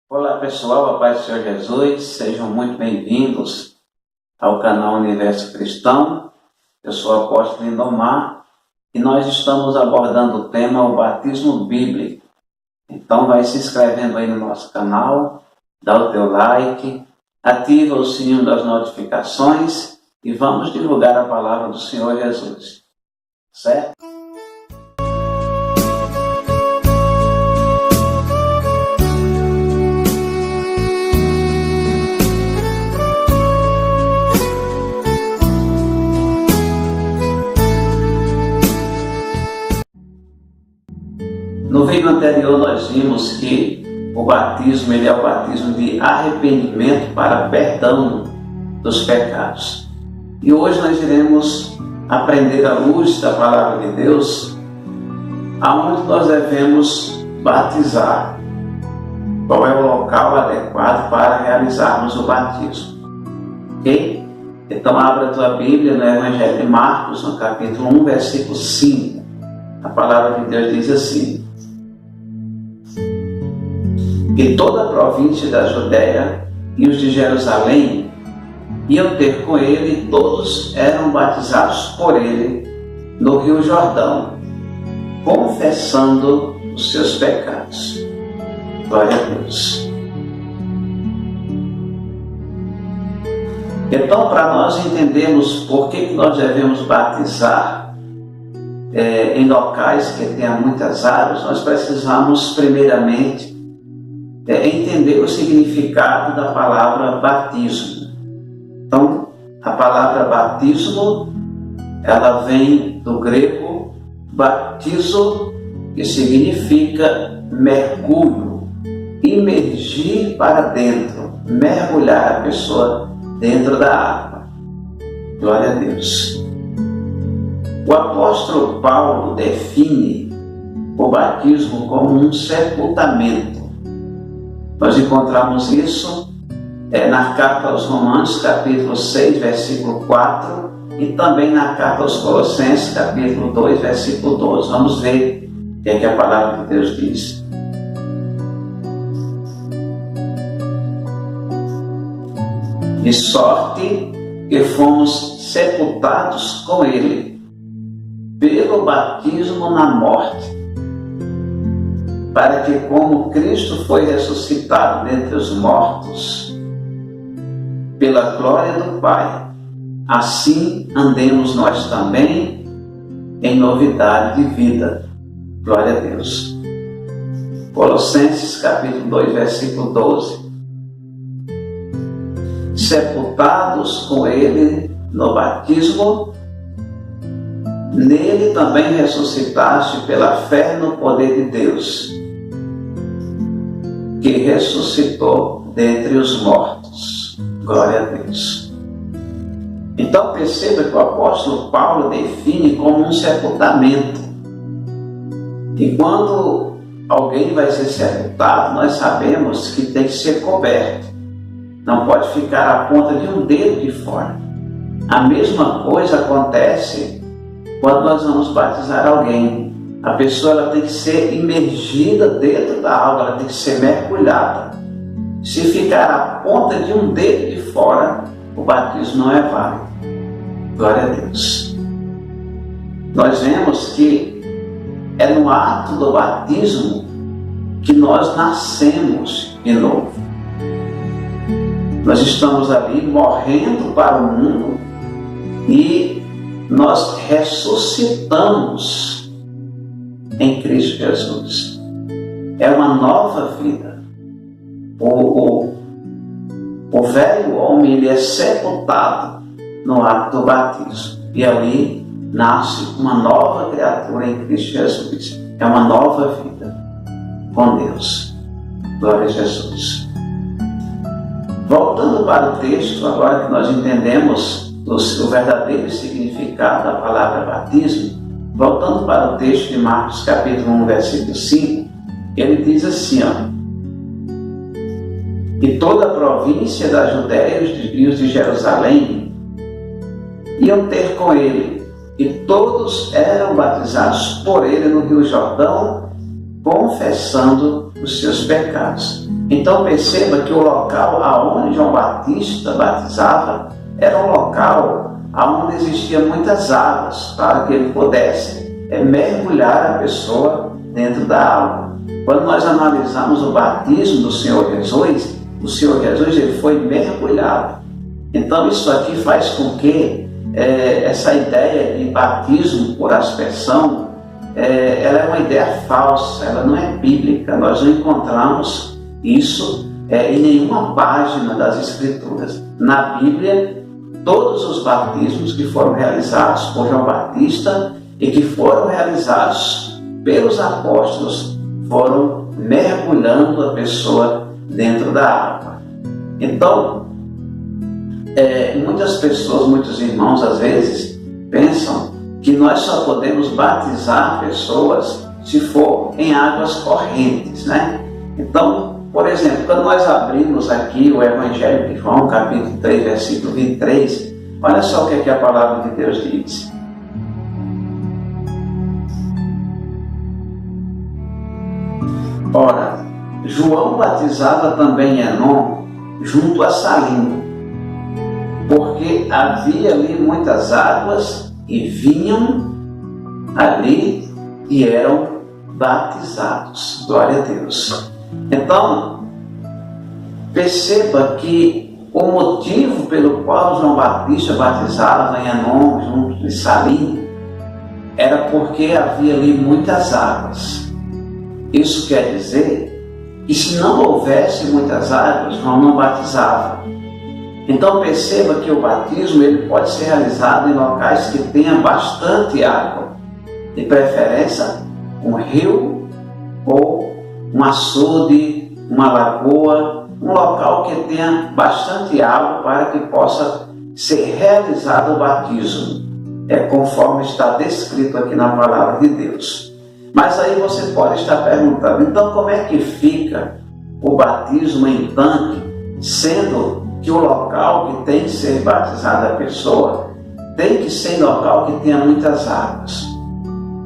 Olá pessoal, a paz do Senhor Jesus, sejam muito bem-vindos ao canal Universo Cristão. Eu sou o apóstolo Lindomar e nós estamos abordando o tema o batismo bíblico. Então vai se inscrevendo aí no nosso canal, dá o teu like, ativa o sininho das notificações e vamos divulgar a palavra do Senhor Jesus, certo? No vídeo anterior nós vimos que o batismo é o batismo de arrependimento para perdão dos pecados. E hoje nós iremos aprender à luz da palavra de Deus aonde nós devemos batizar, qual é o local adequado para realizarmos o batismo. Ok? Então abra a tua Bíblia no Evangelho de Marcos, no capítulo 1, versículo 5. A palavra de Deus diz assim: e toda a província da Judéia e os de Jerusalém iam ter com ele, e todos eram batizados por ele no Rio Jordão, confessando os seus pecados. Glória a Deus. Então, para nós entendermos por que nós devemos batizar em locais que tenham muitas águas, nós precisamos primeiramente entender o significado da palavra batismo. Então, a palavra batismo, ela vem do grego batizo, que significa mergulho, imergir para dentro, mergulhar a pessoa dentro da água. Glória a Deus. O apóstolo Paulo define o batismo como um sepultamento. Nós encontramos isso na carta aos Romanos, capítulo 6, versículo 4, e também na carta aos Colossenses, capítulo 2, versículo 12. Vamos ver o que é que a palavra de Deus diz. De sorte que fomos sepultados com ele pelo batismo na morte, para que, como Cristo foi ressuscitado dentre os mortos, pela glória do Pai, assim andemos nós também em novidade de vida. Glória a Deus. Colossenses capítulo 2, versículo 12. Sepultados com ele no batismo, nele também ressuscitaste pela fé no poder de Deus, que ressuscitou dentre os mortos. Glória a Deus. Então perceba que o apóstolo Paulo define como um sepultamento. E quando alguém vai ser sepultado, nós sabemos que tem que ser coberto. Não pode ficar a ponta de um dedo de fora. A mesma coisa acontece quando nós vamos batizar alguém. A pessoa ela tem que ser imergida dentro da água, ela tem que ser mergulhada. Se ficar a ponta de um dedo de fora, o batismo não é válido. Glória a Deus. Nós vemos que é no ato do batismo que nós nascemos de novo. Nós estamos ali morrendo para o mundo e nós ressuscitamos em Cristo Jesus. É uma nova vida. O velho homem ele é sepultado no ato do batismo e ali nasce uma nova criatura em Cristo Jesus. É uma nova vida com Deus. Glória a Jesus. Voltando para o texto, agora que nós entendemos o verdadeiro significado da palavra batismo, voltando para o texto de Marcos capítulo 1, versículo 5, ele diz assim, e toda a província da Judéia e os de Jerusalém iam ter com ele, e todos eram batizados por ele no Rio Jordão, confessando os seus pecados. Então perceba que o local aonde João Batista batizava era um local aonde existiam muitas águas para que ele pudesse mergulhar a pessoa dentro da água. Quando nós analisamos o batismo do Senhor Jesus, o Senhor Jesus ele foi mergulhado. Então isso aqui faz com que essa ideia de batismo por aspersão, ela é uma ideia falsa, ela não é bíblica. Nós não encontramos isso em nenhuma página das Escrituras. Na Bíblia, todos os batismos que foram realizados por João Batista e que foram realizados pelos apóstolos foram mergulhando a pessoa dentro da água. Então, muitas pessoas, muitos irmãos, às vezes, pensam que nós só podemos batizar pessoas se for em águas correntes, né? Então, por exemplo, quando nós abrimos aqui o Evangelho de João, capítulo 3, versículo 23, olha só o que a palavra de Deus diz. Ora, João batizava também Enom junto a Salim, porque havia ali muitas águas e vinham ali e eram batizados. Glória a Deus. Então, perceba que o motivo pelo qual João Batista batizava em Enom junto de Salim era porque havia ali muitas águas. Isso quer dizer que se não houvesse muitas águas, João não batizava. Então perceba que o batismo ele pode ser realizado em locais que tenham bastante água, de preferência um rio ou um açude, uma lagoa, um local que tenha bastante água para que possa ser realizado o batismo, conforme está descrito aqui na palavra de Deus. Mas aí você pode estar perguntando, então como é que fica o batismo em tanque, sendo que o local que tem que ser batizada a pessoa tem que ser em local que tenha muitas águas?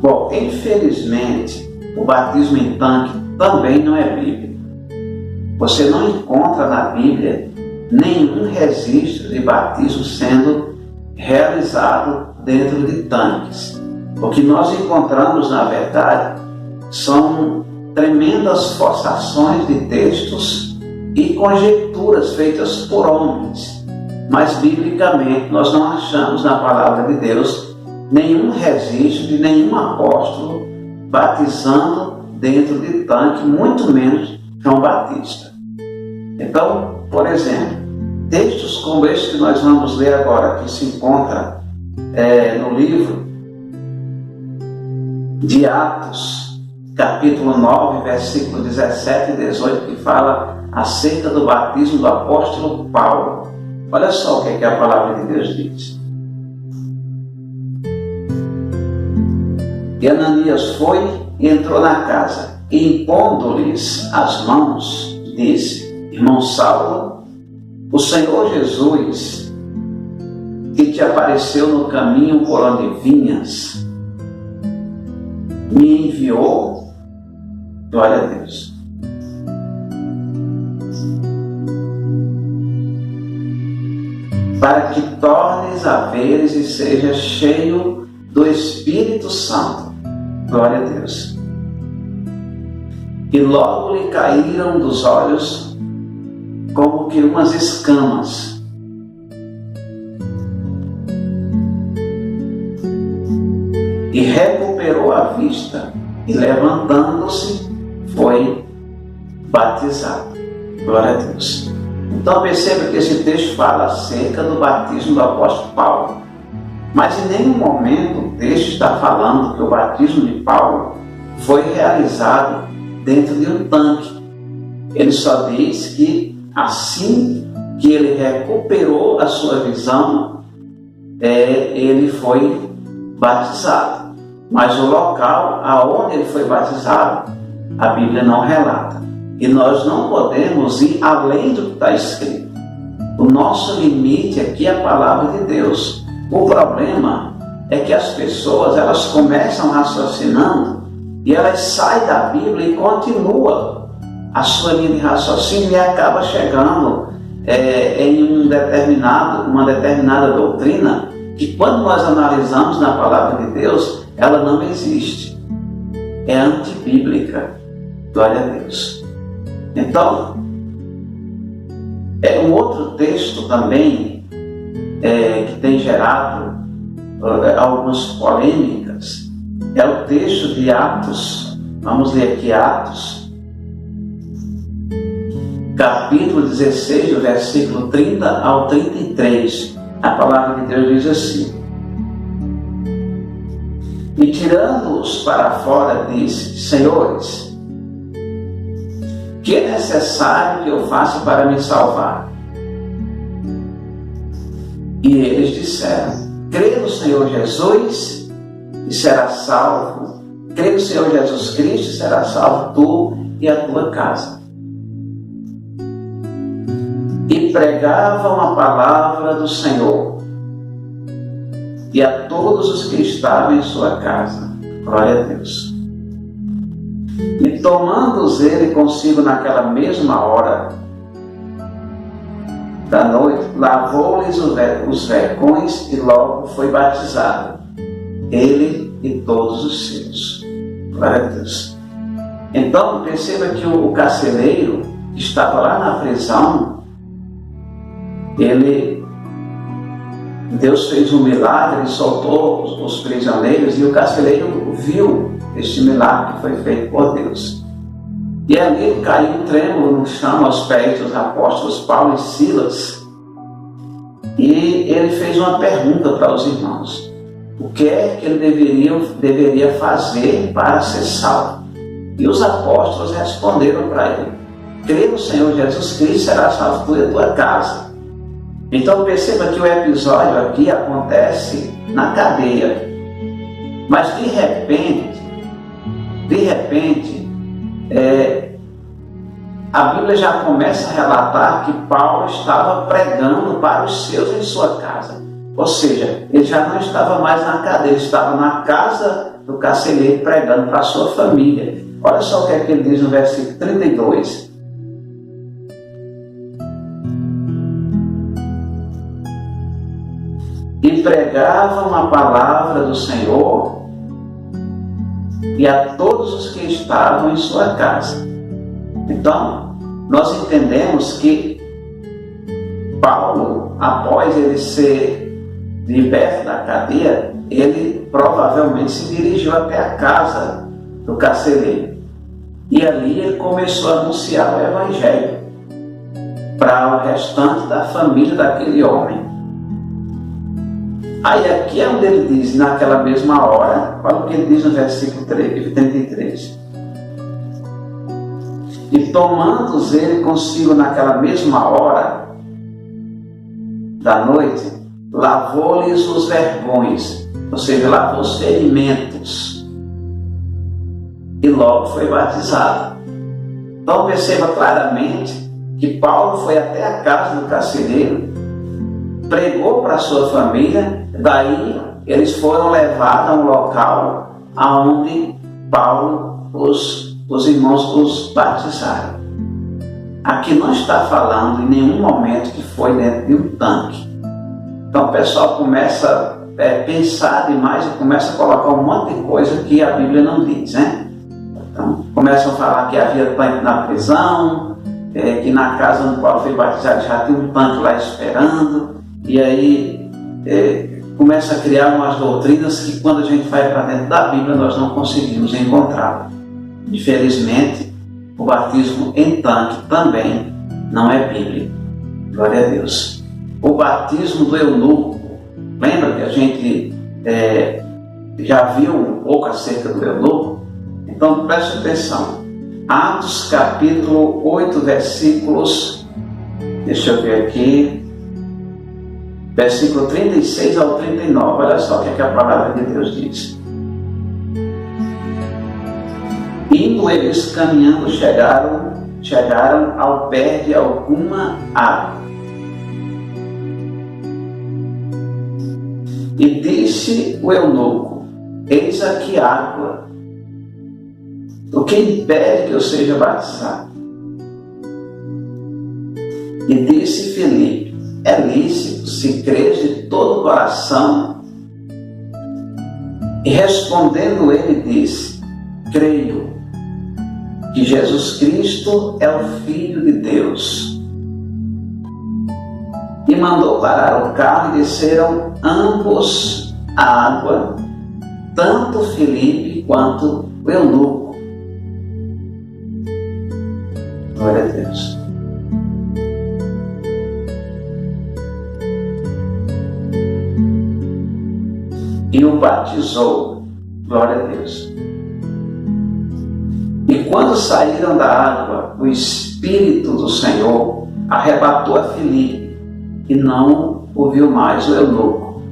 Bom, infelizmente, o batismo em tanque também não é bíblico. Você não encontra na Bíblia nenhum registro de batismo sendo realizado dentro de tanques. O que nós encontramos, na verdade, são tremendas forçações de textos e conjecturas feitas por homens. Mas, biblicamente, nós não achamos na palavra de Deus nenhum registro de nenhum apóstolo batizando dentro de tanque, muito menos João Batista. Então, por exemplo, textos como este que nós vamos ler agora, que se encontra no livro de Atos, capítulo 9, versículo 17 e 18, que fala acerca do batismo do apóstolo Paulo. Olha só o que a palavra de Deus diz. E Ananias foi e entrou na casa, e impondo-lhes as mãos, disse: Irmão Saulo, o Senhor Jesus, que te apareceu no caminho por onde vinhas, me enviou, glória a Deus, para que tornes a veres e sejas cheio do Espírito Santo, glória a Deus. E logo lhe caíram dos olhos como que umas escamas, e recuperou a vista, e levantando-se, foi batizado. Glória a Deus. Então perceba que esse texto fala acerca do batismo do apóstolo Paulo. Mas em nenhum momento o texto está falando que o batismo de Paulo foi realizado dentro de um tanque. Ele só diz que assim que ele recuperou a sua visão, ele foi batizado. Mas o local aonde ele foi batizado, a Bíblia não relata. E nós não podemos ir além do que está escrito. O nosso limite aqui é a palavra de Deus. O problema é que as pessoas, elas começam raciocinando e elas saem da Bíblia e continuam a sua linha de raciocínio e acaba chegando em uma determinada doutrina que, quando nós analisamos na palavra de Deus, ela não existe. É antibíblica. Glória a Deus. Então, um outro texto também que tem gerado algumas polêmicas é o texto de Atos. Vamos ler aqui Atos, capítulo 16, do versículo 30 ao 33. A palavra de Deus diz assim: E tirando-os para fora, disse: Senhores, que é necessário que eu faça para me salvar? E eles disseram: crê no Senhor Jesus e serás salvo. Crê no Senhor Jesus Cristo e serás salvo tu e a tua casa. E pregavam a palavra do Senhor e a todos os que estavam em sua casa. Glória a Deus. E tomando-os ele consigo naquela mesma hora da noite, lavou-lhes os vergões e logo foi batizado, ele e todos os seus. Glória a Deus. Então perceba que o carcereiro que estava lá na prisão, Deus fez um milagre, soltou os prisioneiros e o carcereiro viu este milagre que foi feito por Deus. E ali caiu trêmulo no chão aos pés dos apóstolos Paulo e Silas. E ele fez uma pergunta para os irmãos: o que é que ele deveria fazer para ser salvo? E os apóstolos responderam para ele: crê no Senhor Jesus Cristo, será salvo tu e a tua casa. Então perceba que o episódio aqui acontece na cadeia. Mas de repente, a Bíblia já começa a relatar que Paulo estava pregando para os seus em sua casa. Ou seja, ele já não estava mais na cadeia, ele estava na casa do carcereiro pregando para a sua família. Olha só o que é que ele diz no versículo 32. E pregavam a palavra do Senhor e a todos os que estavam em sua casa. Então, nós entendemos que Paulo, após ele ser liberto da cadeia, ele provavelmente se dirigiu até a casa do carcereiro. E ali ele começou a anunciar o Evangelho para o restante da família daquele homem. Aí aqui é onde ele diz, naquela mesma hora, olha o que ele diz no versículo 33. E tomando-os ele consigo naquela mesma hora da noite, lavou-lhes os vergões, ou seja, lavou os ferimentos, e logo foi batizado. Então perceba claramente que Paulo foi até a casa do carcereiro, pregou para a sua família, daí eles foram levados a um local onde Paulo, os irmãos os batizaram. Aqui não está falando em nenhum momento que foi dentro de um tanque. Então o pessoal começa a pensar demais e começa a colocar um monte de coisa que a Bíblia não diz, né? Então começam a falar que havia tanque na prisão, que na casa onde Paulo foi batizado já tinha um tanque lá esperando. E aí começa a criar umas doutrinas que, quando a gente vai para dentro da Bíblia, nós não conseguimos encontrá-la. Infelizmente, o batismo em tanque também não é bíblico. Glória a Deus. O batismo do eunuco, lembra que a gente já viu um pouco acerca do eunuco? Então preste atenção. Atos capítulo 8, versículos, deixa eu ver aqui, versículo 36 ao 39, olha só o que a palavra de Deus diz. Indo eles caminhando, chegaram ao pé de alguma água. E disse o eunuco: eis aqui água, o que impede que eu seja batizado? E disse Filipe: é lícito se crês de todo o coração? E respondendo ele disse: creio que Jesus Cristo é o Filho de Deus. E mandou parar o carro e desceram ambos à água, tanto Filipe quanto o eunuco. Glória a Deus. E o batizou. Glória a Deus. E quando saíram da água, o Espírito do Senhor arrebatou a Filipe, e não o viu mais o eunuco.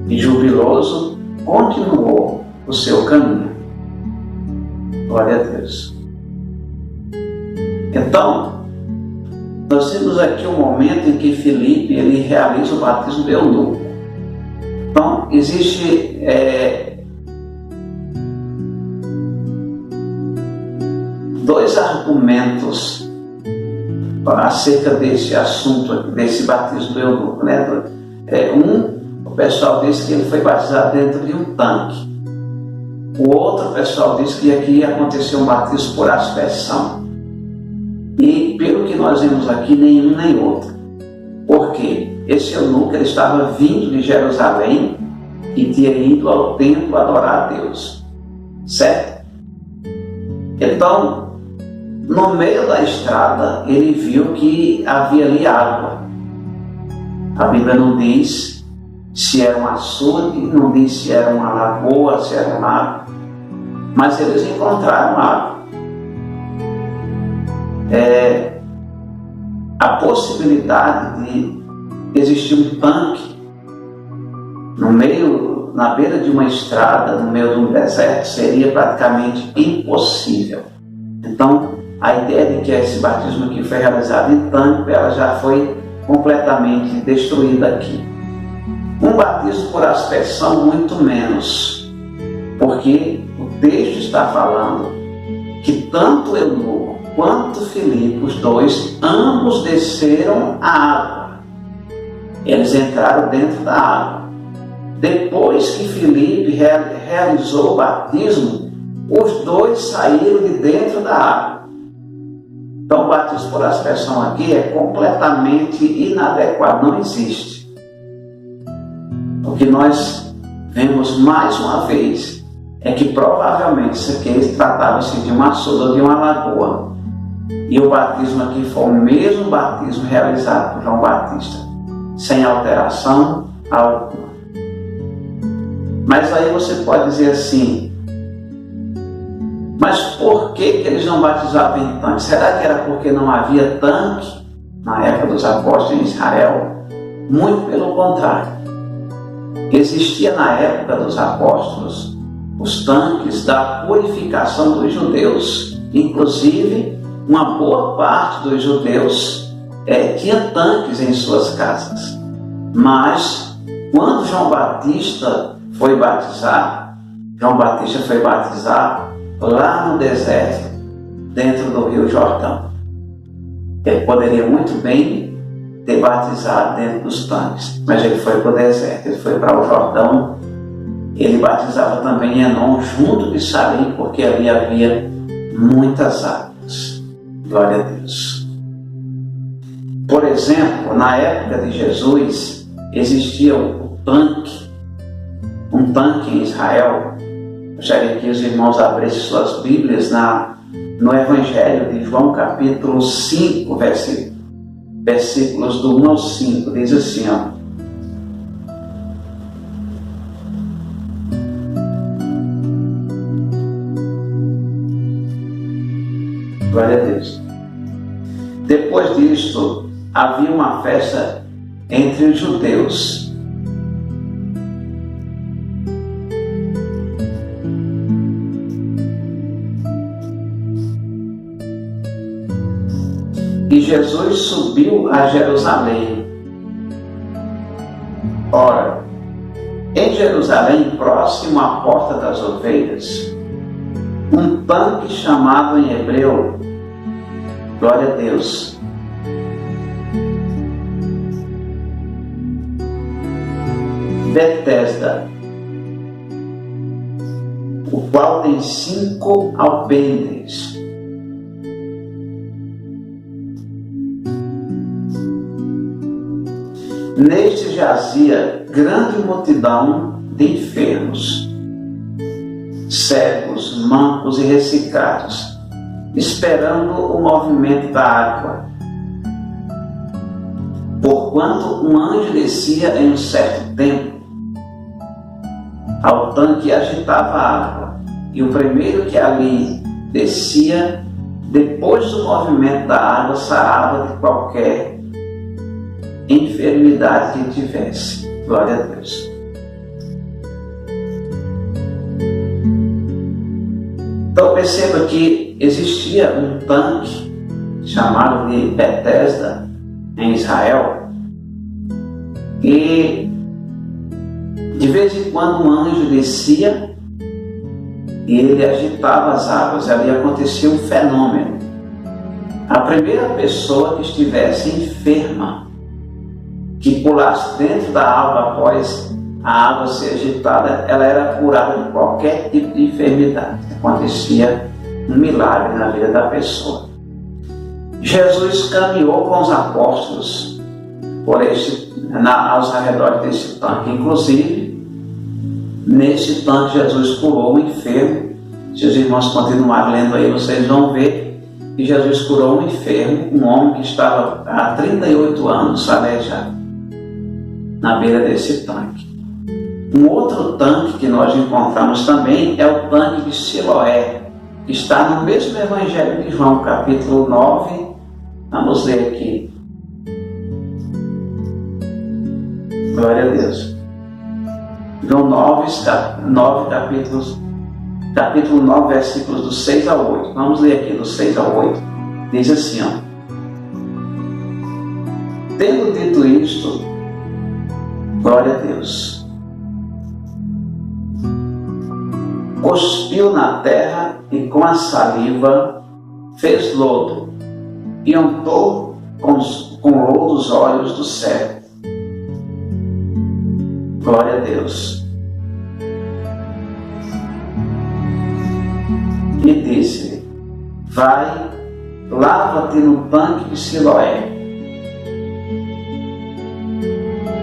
E jubiloso continuou o seu caminho. Glória a Deus. Então, nós temos aqui um momento em que Filipe ele realiza o batismo do eunuco. Então, existe dois argumentos acerca desse assunto, desse batismo do eunuco, né? O pessoal diz que ele foi batizado dentro de um tanque. O outro pessoal diz que aqui aconteceu um batismo por aspersão. E pelo que nós vemos aqui, nenhum nem outro. Por quê? Esse eunuco ele estava vindo de Jerusalém e tinha ido ao templo adorar a Deus. Certo? Então, no meio da estrada, ele viu que havia ali água. A Bíblia não diz se era um açude, não diz se era uma lagoa, se era um mar, mas eles encontraram água. A possibilidade de existir um tanque na beira de uma estrada, no meio de um deserto, seria praticamente impossível. Então, a ideia de que esse batismo aqui foi realizado em tanque, ela já foi completamente destruída aqui. Um batismo por aspersão, muito menos, porque o texto está falando que tanto o eunuco quanto Filipe, os dois, ambos desceram à água. Eles entraram dentro da água. Depois que Filipe realizou o batismo, os dois saíram de dentro da água. Então o batismo por aspersão aqui é completamente inadequado, não existe. O que nós vemos mais uma vez é que provavelmente isso aqui tratava-se de uma açude ou de uma lagoa. E o batismo aqui foi o mesmo batismo realizado por João Batista, sem alteração alguma. Mas aí você pode dizer assim: mas por que eles não batizavam em tanque? Será que era porque não havia tanque na época dos apóstolos em Israel? Muito pelo contrário. Existia na época dos apóstolos os tanques da purificação dos judeus. Inclusive, uma boa parte dos judeus tinha tanques em suas casas. Mas, quando João Batista foi batizar lá no deserto, dentro do Rio Jordão. Ele poderia muito bem ter batizado dentro dos tanques, mas ele foi para o deserto, ele foi para o Jordão. Ele batizava também em Enom, junto de Salim, porque ali havia muitas águas. Glória a Deus. Por exemplo, na época de Jesus, existia um tanque em Israel. Gostaria que os irmãos abrissem suas Bíblias no Evangelho de João, capítulo 5, versículos do 1 ao 5. Diz assim, ó: Glória a Deus. Depois disto, havia uma festa entre os judeus. E Jesus subiu a Jerusalém. Ora, em Jerusalém, próximo à Porta das Ovelhas, um tanque chamado em hebreu Glória a Deus. Betesda, o qual tem 5 alpendres. Neste jazia grande multidão de enfermos, cegos, mancos e ressecados, esperando o movimento da água. Porquanto um anjo descia em um certo tempo ao tanque e agitava a água, e o primeiro que ali descia, depois do movimento da água, sarava de qualquer enfermidade que tivesse. Glória a Deus. Então perceba que existia um tanque chamado de Betesda em Israel, e de vez em quando um anjo descia e ele agitava as águas. Ali acontecia um fenômeno. A primeira pessoa que estivesse enferma, que pulasse dentro da água após a água ser agitada, ela era curada de qualquer tipo de enfermidade. Acontecia um milagre na vida da pessoa. Jesus caminhou com os apóstolos aos arredores desse tanque. Inclusive, nesse tanque Jesus curou um enfermo. Se os irmãos continuarem lendo aí, vocês vão ver que Jesus curou um enfermo, um homem que estava há 38 anos aleijado, na beira desse tanque. Um outro tanque que nós encontramos também é o tanque de Siloé, que está no mesmo Evangelho de João, capítulo 9. Vamos ler aqui. Glória a Deus. João 9, capítulo 9, versículos do 6 ao 8. Vamos ler aqui do 6 ao 8. Diz assim, ó. Tendo dito isto, glória a Deus, cuspiu na terra e com a saliva fez lodo e untou com lodo os olhos do cego. Glória a Deus. E disse-lhe: vai, lava-te no tanque de Siloé,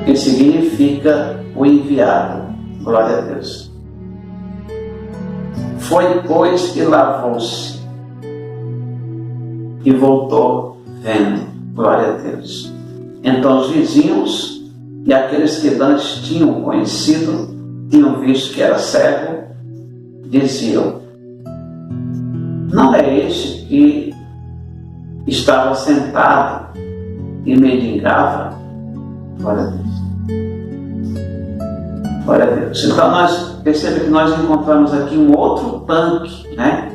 que significa o enviado. Glória a Deus. Foi, pois, e lavou-se e voltou vendo. Glória a Deus. Então os vizinhos e aqueles que antes tinham conhecido, tinham visto que era cego, diziam: não é este que estava sentado e mendigava? Glória a Deus. Glória a Deus. Então perceba que nós encontramos aqui um outro tanque, né?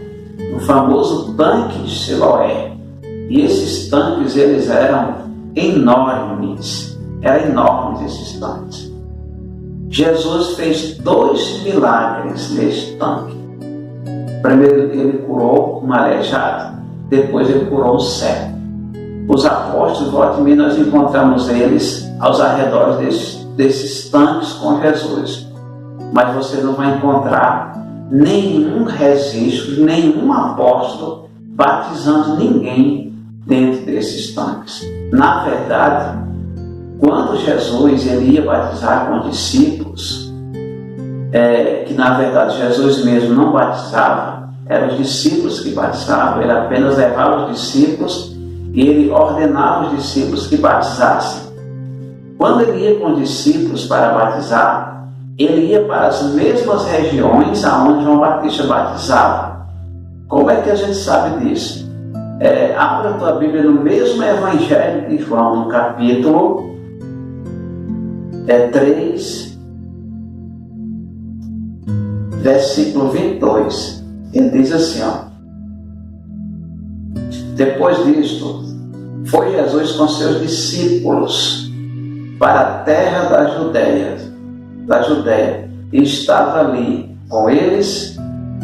O famoso tanque de Siloé. E esses tanques, eles eram enormes. Eram enormes esses tanques. Jesus fez 2 milagres neste tanque. Primeiro ele curou um aleijado, depois ele curou um cego. Os apóstolos, volta e meia, nós encontramos eles aos arredores desses tanques com Jesus. Mas você não vai encontrar nenhum registro, nenhum apóstolo batizando ninguém dentro desses tanques. Na verdade, quando Jesus ele ia batizar com discípulos, que na verdade Jesus mesmo não batizava, eram os discípulos que batizavam, ele apenas levava os discípulos e ele ordenava os discípulos que batizassem. Quando ele ia com os discípulos para batizar, ele ia para as mesmas regiões aonde João Batista batizava. Como é que a gente sabe disso? Abra a tua Bíblia no mesmo Evangelho de João, no capítulo 3, versículo 22. Ele diz assim, ó: depois disto, foi Jesus com seus discípulos para a terra da Judéia, e estava ali com eles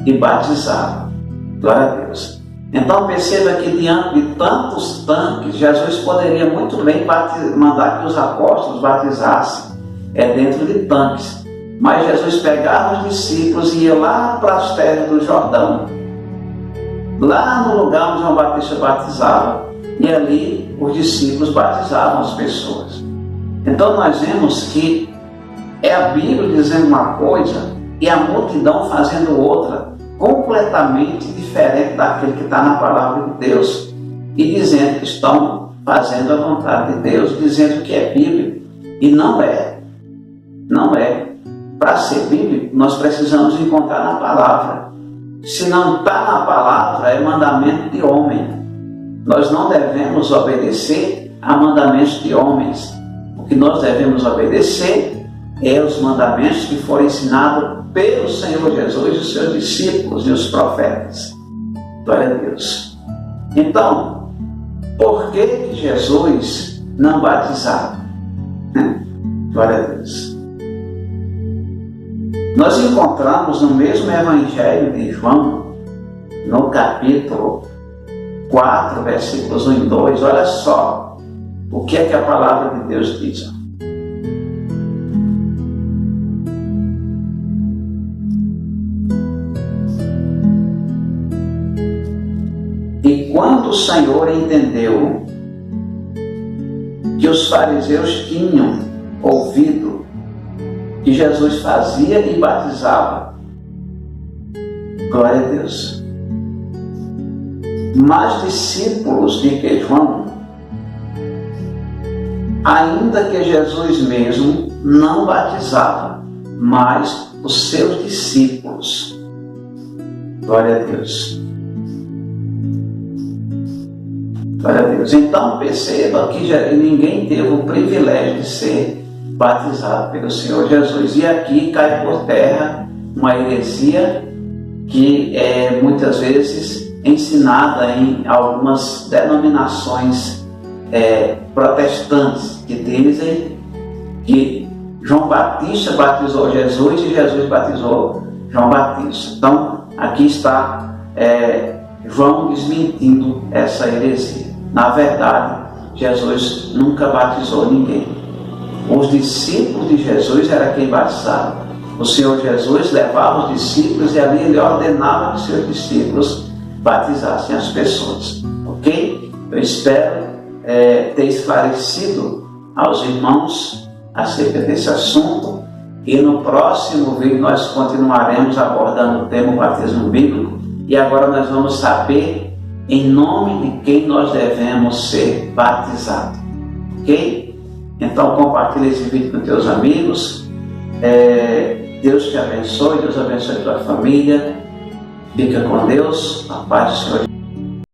e batizava. Glória a Deus. Então perceba que diante de tantos tanques, Jesus poderia muito bem mandar que os apóstolos batizassem dentro de tanques. Mas Jesus pegava os discípulos e ia lá para as terras do Jordão, lá no lugar onde João Batista batizava, e ali os discípulos batizavam as pessoas. Então nós vemos que é a Bíblia dizendo uma coisa e a multidão fazendo outra, completamente diferente daquele que está na palavra de Deus, e dizendo que estão fazendo a vontade de Deus, dizendo que é bíblico, e não é. Não é. Para ser bíblico, nós precisamos encontrar na palavra. Se não está na palavra, é mandamento de homem. Nós não devemos obedecer a mandamentos de homens. O que nós devemos obedecer é os mandamentos que foram ensinados pelo Senhor Jesus e os seus discípulos e os profetas. Glória a Deus. Então, por que Jesus não batizava? Glória a Deus. Nós encontramos no mesmo Evangelho de João, no capítulo 4, versículos 1 e 2, olha só o que é que a palavra de Deus diz. E quando o Senhor entendeu que os fariseus tinham ouvido que Jesus fazia e batizava, glória a Deus, mais discípulos de que João, ainda que Jesus mesmo não batizava, mas os seus discípulos. Glória a Deus. Glória a Deus. Então perceba que ninguém teve o privilégio de ser batizado pelo Senhor Jesus. E aqui cai por terra uma heresia que é muitas vezes ensinada em algumas denominações protestantes, que dizem que João Batista batizou Jesus e Jesus batizou João Batista. Então aqui está João desmentindo essa heresia. Na verdade, Jesus nunca batizou ninguém. Os discípulos de Jesus eram quem batizava. O Senhor Jesus levava os discípulos e ali ele ordenava que seus discípulos batizassem as pessoas. Ok? Eu espero ter esclarecido aos irmãos acerca desse assunto, e no próximo vídeo nós continuaremos abordando o tema batismo bíblico, e agora nós vamos saber em nome de quem nós devemos ser batizados. Ok? Então compartilhe esse vídeo com teus amigos. Deus te abençoe, Deus abençoe a tua família. Fica com Deus, a paz do Senhor.